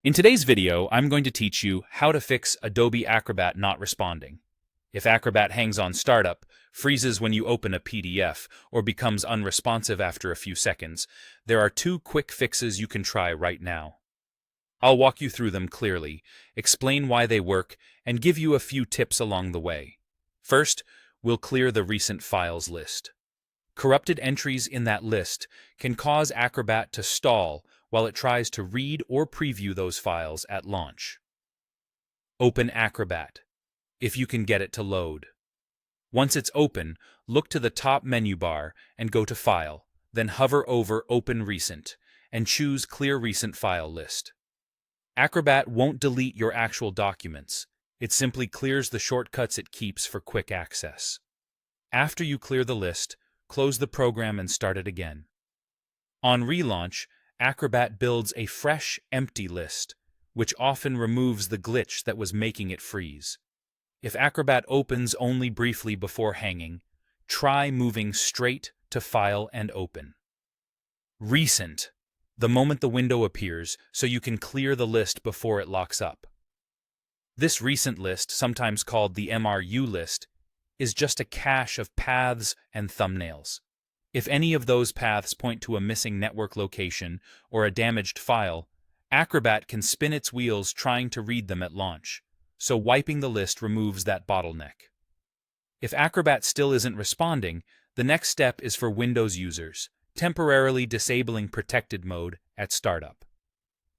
In today's video, I'm going to teach you how to fix Adobe Acrobat not responding. If Acrobat hangs on startup, freezes when you open a PDF, or becomes unresponsive after a few seconds, there are two quick fixes you can try right now. I'll walk you through them clearly, explain why they work, and give you a few tips along the way. First, we'll clear the recent files list. Corrupted entries in that list can cause Acrobat to stall while it tries to read or preview those files at launch. Open Acrobat, if you can get it to load. Once it's open, look to the top menu bar and go to File, then hover over Open Recent, and choose Clear Recent File List. Acrobat won't delete your actual documents. It simply clears the shortcuts it keeps for quick access. After you clear the list, close the program and start it again. On relaunch, Acrobat builds a fresh, empty list, which often removes the glitch that was making it freeze. If Acrobat opens only briefly before hanging, try moving straight to File and Open. Recent, the moment the window appears, so you can clear the list before it locks up. This recent list, sometimes called the MRU list, is just a cache of paths and thumbnails. If any of those paths point to a missing network location or a damaged file, Acrobat can spin its wheels trying to read them at launch, so wiping the list removes that bottleneck. If Acrobat still isn't responding, the next step is for Windows users, temporarily disabling Protected Mode at startup.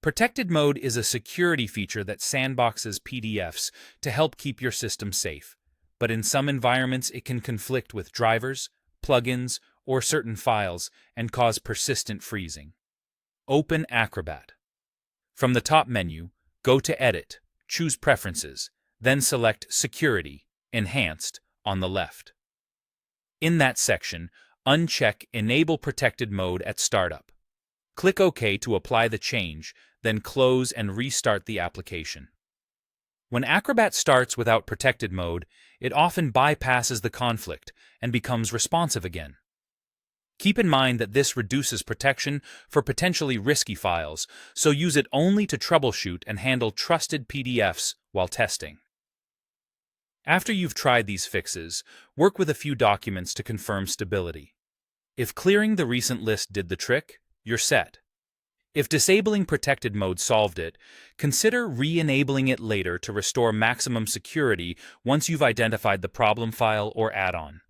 Protected Mode is a security feature that sandboxes PDFs to help keep your system safe, but in some environments it can conflict with drivers, plugins, or certain files and cause persistent freezing. Open Acrobat. From the top menu, go to Edit, choose Preferences, then select Security, Enhanced on the left. In that section, uncheck Enable Protected Mode at Startup. Click OK to apply the change, then close and restart the application. When Acrobat starts without Protected Mode, it often bypasses the conflict and becomes responsive again. Keep in mind that this reduces protection for potentially risky files, so use it only to troubleshoot and handle trusted PDFs while testing. After you've tried these fixes, work with a few documents to confirm stability. If clearing the recent list did the trick, you're set. If disabling Protected Mode solved it, consider re-enabling it later to restore maximum security once you've identified the problem file or add-on.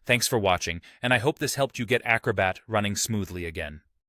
Thanks for watching, and I hope this helped you get Acrobat running smoothly again.